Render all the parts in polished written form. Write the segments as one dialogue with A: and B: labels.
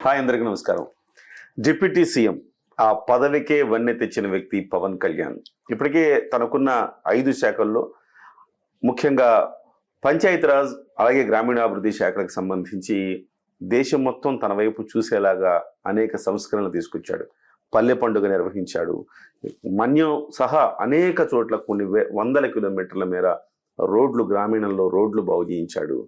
A: Hi అందరికీ నమస్కారం. Deputy CM ఆ పదవికే వన్నె తెచ్చిన వ్యక్తి పవన్ కళ్యాణ్. ఇప్పటికే తనకున్న 5 శాఖల్లో ముఖ్యంగా పంచాయతీరాజ్ అలాగే గ్రామీణాభివృద్ధి శాఖలకు సంబంధించి దేశం మొత్తం తన వైపు చూసేలాగా అనేక సంస్కరణలు తీసుకొచ్చాడు. పల్లె పండుగ నిర్వహించాడు. మన్యం సహా అనేక చోట్ల కొన్ని వందల కిలోమీటర్ల మేర రోడ్లు, గ్రామీణంలో రోడ్లు బాగు చేయించాడు.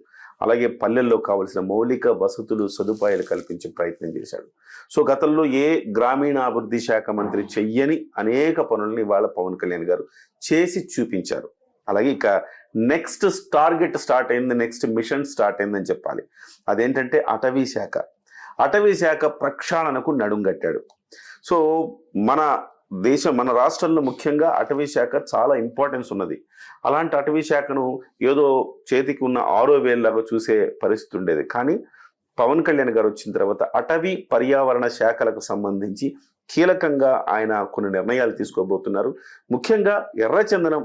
A: అలాగే పల్లెల్లో కావలసిన మౌలిక వసతులు, సదుపాయాలు కల్పించే ప్రయత్నం చేశాడు. సో గతంలో ఏ గ్రామీణాభివృద్ధి శాఖ మంత్రి చెయ్యని అనేక పనుల్ని వాళ్ళ పవన్ కళ్యాణ్ గారు చేసి చూపించారు. అలాగే ఇక నెక్స్ట్ టార్గెట్ స్టార్ట్ అయింది, నెక్స్ట్ మిషన్ స్టార్ట్ అయిందని చెప్పాలి. అదేంటంటే అటవీ శాఖ. అటవీ శాఖ ప్రక్షాళనకు నడుం కట్టాడు. సో మన రాష్ట్రంలో ముఖ్యంగా అటవీ శాఖ చాలా ఇంపార్టెన్స్ ఉన్నది. అలాంటి అటవీ శాఖను ఏదో చేతికి ఉన్న 6 వేలలాగా చూసే పరిస్థితి ఉండేది. కానీ పవన్ కళ్యాణ్ గారు వచ్చిన తర్వాత అటవీ పర్యావరణ శాఖలకు సంబంధించి కీలకంగా ఆయన కొన్ని నిర్ణయాలు తీసుకోబోతున్నారు. ముఖ్యంగా ఎర్రచందనం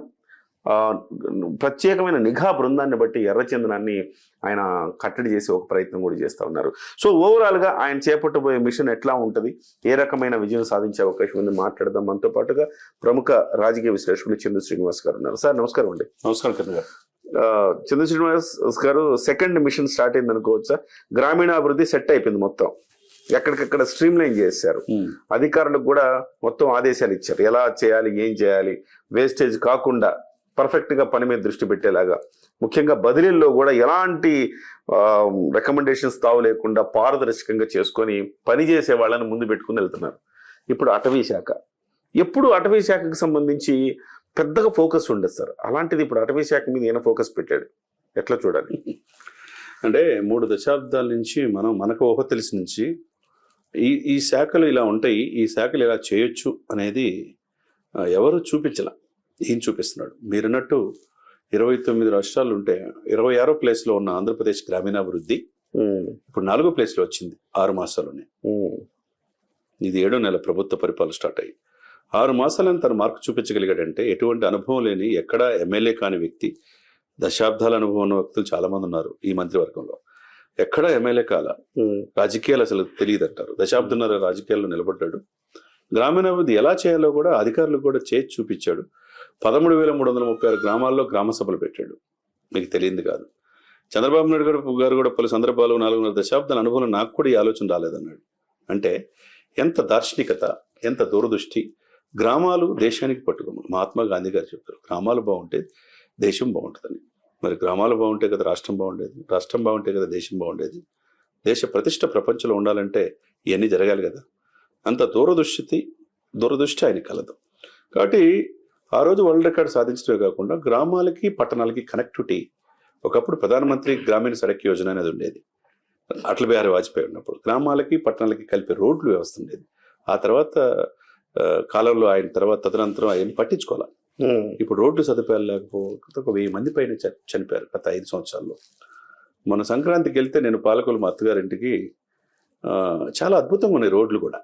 A: ప్రత్యేకమైన నిఘా బృందాన్ని బట్టి ఎర్రచందనాన్ని ఆయన కట్టడి చేసే ఒక ప్రయత్నం కూడా చేస్తూ ఉన్నారు. సో ఓవరాల్గా ఆయన చేపట్టబోయే మిషన్ ఎట్లా ఉంటుంది, ఏ రకమైన విజయం సాధించే అవకాశం ఉంది మాట్లాడదాం. మనతో పాటుగా ప్రముఖ రాజకీయ విశ్లేషకులు చంద్ర శ్రీనివాస్ గారు ఉన్నారు. సార్ నమస్కారం అండి.
B: నమస్కారం కిరణ్ గారు.
A: చంద్ర శ్రీనివాస్ గారు, సెకండ్ మిషన్ స్టార్ట్ అయింది అనుకోవచ్చా? గ్రామీణాభివృద్ధి సెట్ అయిపోయింది, మొత్తం ఎక్కడికక్కడ స్ట్రీమ్ లైన్ చేశారు. అధికారులకు కూడా మొత్తం ఆదేశాలు ఇచ్చారు, ఎలా చేయాలి, ఏం చేయాలి, వేస్టేజ్ కాకుండా పర్ఫెక్ట్ గా పని మీద దృష్టి పెట్టేలాగా. ముఖ్యంగా బదిలీల్లో కూడా ఎలాంటి రికమెండేషన్స్ తావు లేకుండా పారదర్శకంగా చేసుకొని పనిచేసే వాళ్ళని ముందు పెట్టుకుని వెళ్తున్నారు. ఇప్పుడు అటవీ శాఖ, ఎప్పుడు అటవీ శాఖకు సంబంధించి పెద్దగా ఫోకస్ ఉండదు సార్. అలాంటిది ఇప్పుడు అటవీ శాఖ మీద ఏమైనా ఫోకస్ పెట్టాడు, ఎట్లా చూడాలి?
B: అంటే 3 దశాబ్దాల నుంచి మనకు ఊహ తెలిసి నుంచి ఈ శాఖలు ఇలా ఉంటాయి, ఈ శాఖలు ఇలా చేయొచ్చు అనేది ఎవరు చూపించాల. ఈయన చూపిస్తున్నాడు. మీరున్నట్టు 29 రాష్ట్రాలు ఉంటే 26వ ప్లేస్లో ఉన్న ఆంధ్రప్రదేశ్ గ్రామీణాభివృద్ధి ఇప్పుడు 4వ ప్లేస్లో వచ్చింది 6 మాసాల్లోనే. ఇది 7వ నెల ప్రభుత్వ పరిపాలన స్టార్ట్ అయ్యి 6 మాసాలను తను మార్కు చూపించగలిగాడంటే, ఎటువంటి అనుభవం లేని, ఎక్కడ ఎమ్మెల్యే కాని వ్యక్తి, దశాబ్దాల అనుభవం ఉన్న వ్యక్తులు చాలా మంది ఉన్నారు ఈ మంత్రివర్గంలో. ఎక్కడ ఎమ్మెల్యే కాల, రాజకీయాలు అసలు తెలియదంటారు. దశాబ్దంన్నర రాజకీయాల్లో నిలబడ్డాడు. గ్రామీణాభివృద్ధి ఎలా చేయాలో కూడా అధికారులకు కూడా చేసి చూపించాడు. 13,336 గ్రామాల్లో గ్రామ సభలు పెట్టాడు. మీకు తెలియంది కాదు. చంద్రబాబు నాయుడు గారు కూడా పలు సందర్భాల్లో 4.5 దశాబ్దాల అనుభవం నాకు కూడా ఈ ఆలోచన రాలేదన్నాడు. అంటే ఎంత దార్శనికత, ఎంత దూరదృష్టి. గ్రామాలు దేశానికి పట్టుకోమని మహాత్మా గాంధీ గారు చెప్తారు. గ్రామాలు బాగుంటే దేశం బాగుంటుందని. మరి గ్రామాలు బాగుంటే కదా రాష్ట్రం బాగుండేది, రాష్ట్రం బాగుంటే కదా దేశం బాగుండేది. దేశ ప్రతిష్ట ప్రపంచంలో ఉండాలంటే ఇవన్నీ జరగాలి కదా. అంత దూరదృష్టి ఆయన కలదు. కాబట్టి ఆ రోజు వరల్డ్ రికార్డ్ సాధించడమే కాకుండా గ్రామాలకి పట్టణాలకి కనెక్టివిటీ. ఒకప్పుడు ప్రధానమంత్రి గ్రామీణ సడక్ యోజన అనేది ఉండేది అటల్ బిహారీ వాజ్పేయి ఉన్నప్పుడు. గ్రామాలకి పట్టణాలకి కలిపి రోడ్లు వ్యవస్థ ఉండేది. ఆ తర్వాత కాలంలో ఆయన తర్వాత తదనంతరం ఆయన పట్టించుకోవాలి. ఇప్పుడు రోడ్లు సదుపాయాలు లేకపోతే 1000 మంది పైన చనిపోయారు గత 5 సంవత్సరాల్లో. మన సంక్రాంతికి వెళ్తే నేను పాలకొల్లు మా అత్తగారింటికి చాలా అద్భుతంగా ఉన్నాయి రోడ్లు కూడా.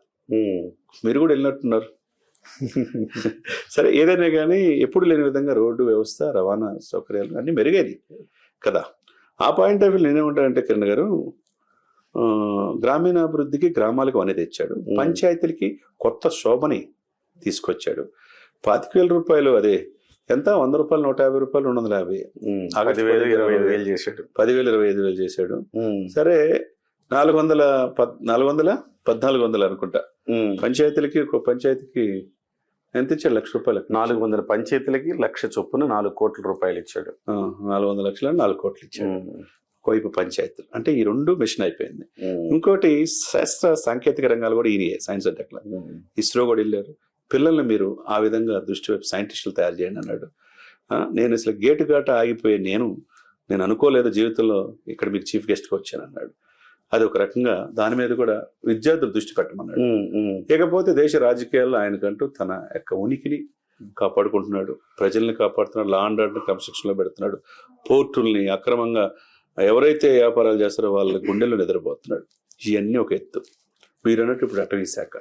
B: మీరు కూడా వెళ్ళినట్టున్నారు. సరే, ఏదైనా కానీ ఎప్పుడు లేని విధంగా రోడ్డు వ్యవస్థ, రవాణా సౌకర్యాలు అన్ని మెరుగైనవి కదా. ఆ పాయింట్ ఆఫ్ వ్యూ నేనేమంటానంటే కిరణ్ గారు, గ్రామీణాభివృద్ధికి గ్రామాలకు అనేది తెచ్చాడు. పంచాయతీలకి కొత్త శోభని తీసుకొచ్చాడు. 25,000 రూపాయలు, అదే ఎంత, 100 రూపాయలు, 150 రూపాయలు, 250,
A: 10,000 25,000 చేశాడు.
B: 10,000 25,000 చేశాడు. సరే, 414 అనుకుంటా పంచాయతీలకి. ఒక పంచాయతీకి ఎంత ఇచ్చాడు? 1,00,000 రూపాయలు.
A: 400 పంచాయతీలకి 1,00,000 చొప్పున 4 కోట్ల రూపాయలు ఇచ్చాడు.
B: 400 లక్షలు, 4 కోట్లు ఇచ్చాడు. ఒకవైపు పంచాయతీలు అంటే ఈ 2 మిషన్ అయిపోయింది. ఇంకోటి శాస్త్ర సాంకేతిక రంగాలు కూడా ఈయన, సైన్స్ అండ్ టెక్నాలజీ. ఇస్రో కూడా వెళ్ళారు. పిల్లల్ని మీరు ఆ విధంగా దృష్టి వైపు సైంటిస్టులు తయారు చేయండి అన్నాడు. నేను అసలు గేటు ఘాట ఆగిపోయే నేను అనుకోలేదు జీవితంలో ఇక్కడ మీకు చీఫ్ గెస్ట్గా వచ్చాను అన్నాడు. అది ఒక రకంగా దాని మీద కూడా విద్యార్థులు దృష్టి పెట్టమన్నాడు. ఇకపోతే దేశ రాజకీయాల్లో ఆయనకంటూ తన యొక్క ఉనికిని కాపాడుకుంటున్నాడు, ప్రజల్ని కాపాడుతున్నాడు, లా అండ్ ఆర్డర్ క్రమశిక్షణ లో పెడుతున్నాడు, పోర్టుల్ని అక్రమంగా ఎవరైతే వ్యాపారాలు చేస్తారో వాళ్ళ గుండెల్లో నిద్రపోతున్నాడు. ఇవన్నీ ఒక ఎత్తు. మీరు అన్నట్టు ఇప్పుడు అటవీ శాఖ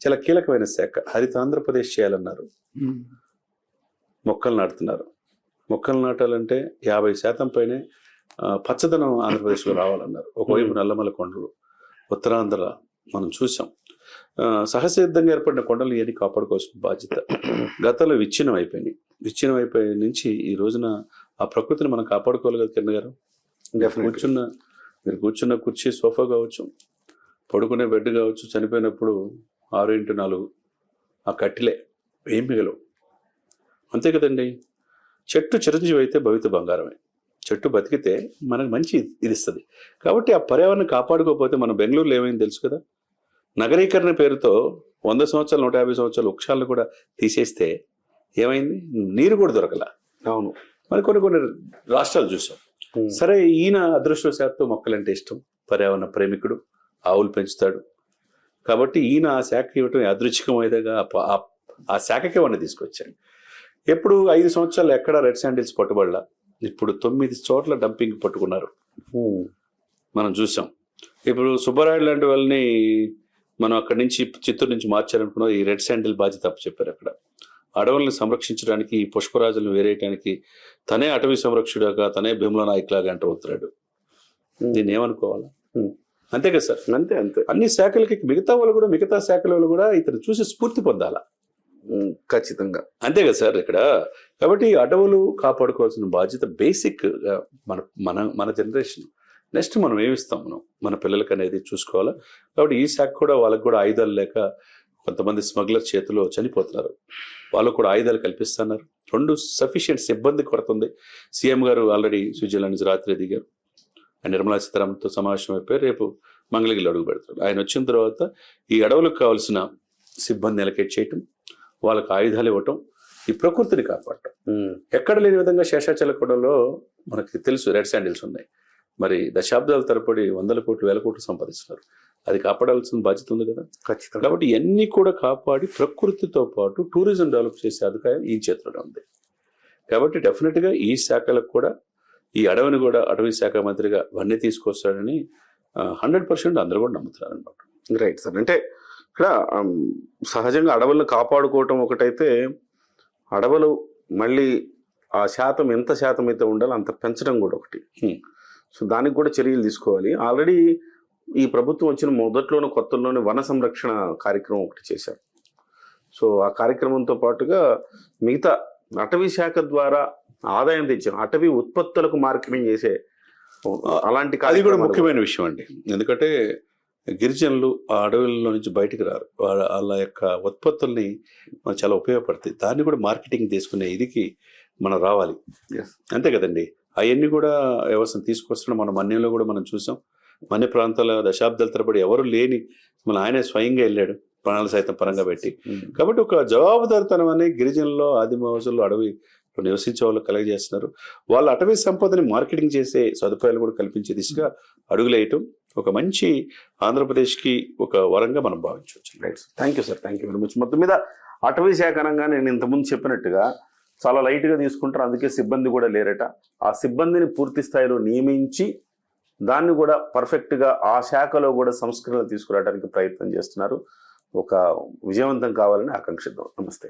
B: చాలా కీలకమైన శాఖ. హరిత ఆంధ్రప్రదేశ్ చేయాలన్నారు. మొక్కలు నాటుతున్నారు. మొక్కలు నాటాలంటే 50% పైనే పచ్చదనం ఆంధ్రప్రదేశ్లో రావాలన్నారు. ఒకవైపు నల్లమల కొండలు, ఉత్తరాంధ్ర మనం చూసాం. సహసిద్ధంగా ఏర్పడిన కొండలు ఇవన్నీ కాపాడుకోవాల్సిన బాధ్యత. గతంలో విచ్ఛిన్నం అయిపోయి నుంచి ఈ రోజున ఆ ప్రకృతిని మనం కాపాడుకోవాలి కదా కిరణ్ గారు. మీరు కూర్చున్న కుర్చీ, సోఫా కావచ్చు, పడుకునే బెడ్ కావచ్చు, చనిపోయినప్పుడు 6x4 ఆ కట్టిలే ఏం మిగలవు. అంతే కదండి. చెట్టు చిరంజీవి అయితే భవిత బంగారమే. చెట్టు బతికితే మనకు మంచి ఇది ఇస్తుంది. కాబట్టి ఆ పర్యావరణం కాపాడుకోకపోతే మన బెంగళూరులో ఏమైంది తెలుసు కదా. నగరీకరణ పేరుతో 100 సంవత్సరాలు 150 సంవత్సరాలు వృక్షాలను కూడా తీసేస్తే ఏమైంది, నీరు కూడా దొరకల.
A: అవును,
B: మరి కొన్ని రాష్ట్రాలు చూసాం. సరే, ఈయన అదృష్టవశాత్తు మొక్కలంటే ఇష్టం, పర్యావరణ ప్రేమికుడు, ఆవులు పెంచుతాడు కాబట్టి ఈయన ఆ శాఖ ఇవ్వటం యాదృచ్ఛికమైనదిగా ఆ శాఖకే వాడిని తీసుకొచ్చాడు. ఎప్పుడు 5 సంవత్సరాలు ఎక్కడ రెడ్ శాండిల్స్ పట్టుబడలా, ఇప్పుడు 9 చోట్ల డంపింగ్ పట్టుకున్నారు, మనం చూసాం. ఇప్పుడు సుబ్బరాయుడు లాంటి వాళ్ళని మనం అక్కడి నుంచి చిత్తూరు నుంచి మార్చారనుకున్నాం. ఈ రెడ్ శాండిల్ బాధ్యత తప్పు చెప్పారు. అక్కడ అడవులను సంరక్షించడానికి, ఈ పుష్పరాజులను వేరేయటానికి తనే అటవీ సంరక్షకుడుగా, తనే భీముల నాయకులాగా అంటూ అవుతున్నాడు. దీన్ని ఏమనుకోవాలా? అంతే కదా సార్.
A: అంతే.
B: అన్ని శాఖలకి మిగతా శాఖల వాళ్ళు కూడా ఇతను చూసి స్ఫూర్తి పొందాలా.
A: ఖచ్చితంగా
B: అంతే కదా సార్ ఇక్కడ. కాబట్టి అడవులు కాపాడుకోవాల్సిన బాధ్యత బేసిక్ మన జనరేషన్. నెక్స్ట్ మనం ఏమిస్తాం, మన పిల్లలకి అనేది చూసుకోవాలా. కాబట్టి ఈ శాఖ కూడా వాళ్ళకి కూడా ఆయుధాలు లేక కొంతమంది స్మగ్లర్ చేతిలో చనిపోతున్నారు. వాళ్ళకు కూడా ఆయుధాలు కల్పిస్తున్నారు. 2 సఫిషియెంట్ సిబ్బంది కొరత ఉంది. సీఎం గారు ఆల్రెడీ స్విట్జర్లాండ్ నుంచి రాత్రి దిగారు. నిర్మలా సీతారామన్తో సమావేశం అయిపోయి రేపు మంగళగిరిలో అడుగు పెడతారు. ఆయన వచ్చిన తర్వాత ఈ అడవులకు కావాల్సిన సిబ్బంది ఎలకేట్ చేయటం, వాళ్ళకి ఆయుధాలు ఇవ్వటం, ఈ ప్రకృతిని కాపాడటం. ఎక్కడ లేని విధంగా శేషాచలకొండలో మనకి తెలుసు రెడ్ శాండిల్స్ ఉన్నాయి. మరి దశాబ్దాల తరబడి 100 కోట్లు 1000 కోట్లు సంపాదిస్తున్నారు. అది కాపాడాల్సిన బాధ్యత ఉంది కదా.
A: ఖచ్చితంగా.
B: కాబట్టి ఇవన్నీ కూడా కాపాడి ప్రకృతితో పాటు టూరిజం డెవలప్ చేసే అధికారం ఈ చేతిలో ఉంది. కాబట్టి డెఫినెట్గా ఈ శాఖలకు కూడా, ఈ అడవిని కూడా అటవీ శాఖ మంత్రిగా వన్నీ తీసుకొస్తాడని 100% అందరూ కూడా నమ్ముతున్నారు అనమాట.
A: Right sir. అంటే ఇక్కడ సహజంగా అడవులను కాపాడుకోవటం ఒకటైతే, అడవులు మళ్ళీ ఆ శాతం ఎంత శాతం అయితే ఉండాలో అంత పెంచడం కూడా ఒకటి. సో దానికి కూడా చర్యలు తీసుకోవాలి. ఆల్రెడీ ఈ ప్రభుత్వం వచ్చిన కొత్తలోనే వన సంరక్షణ కార్యక్రమం ఒకటి చేశారు. సో ఆ కార్యక్రమంతో పాటుగా మిగతా అటవీ శాఖ ద్వారా ఆదాయం తెచ్చాం, అటవీ ఉత్పత్తులకు మార్కెటింగ్ చేసే అలాంటి
B: అది కూడా ముఖ్యమైన విషయం అండి. ఎందుకంటే గిరిజనులు ఆ అడవుల్లో నుంచి బయటకు రారు. వాళ్ళ యొక్క ఉత్పత్తుల్ని మనకు చాలా ఉపయోగపడతాయి. దాన్ని కూడా మార్కెటింగ్ తీసుకునే ఇదికి మనం రావాలి. అంతే కదండి. అవన్నీ కూడా వ్యవస్థను తీసుకొస్తున్నాం. మన మన్యంలో కూడా మనం చూసాం. మన్య ప్రాంతాల దశాబ్దాల తరబడి ఎవరు లేని మన ఆయనే స్వయంగా వెళ్ళాడు, ప్రాణాలు సైతం పరంగా పెట్టి. కాబట్టి ఒక జవాబుదారితనం అనే గిరిజనుల్లో, ఆదివాసుల్లో, అడవి నివసించే వాళ్ళు కలగజేస్తున్నారు. వాళ్ళ అటవీ సంపదని మార్కెటింగ్ చేసే సదుపాయాలు కూడా కల్పించే దిశగా అడుగులేయటం ఒక మంచి ఆంధ్రప్రదేశ్కి ఒక వరంగా మనం భావించవచ్చు.
A: Right. Thank you sir. Thank you very much. మొత్తం మీద అటవీ శాఖ అనగా నేను ఇంతకుముందు చెప్పినట్టుగా చాలా లైట్గా తీసుకుంటారు. అందుకే సిబ్బంది కూడా లేరట. ఆ సిబ్బందిని పూర్తి స్థాయిలో నియమించి దాన్ని కూడా పర్ఫెక్ట్గా ఆ శాఖలో కూడా సంస్కరణలు తీసుకురావడానికి ప్రయత్నం చేస్తున్నారు. ఒక విజయవంతం కావాలని ఆకాంక్షిద్దాం. నమస్తే.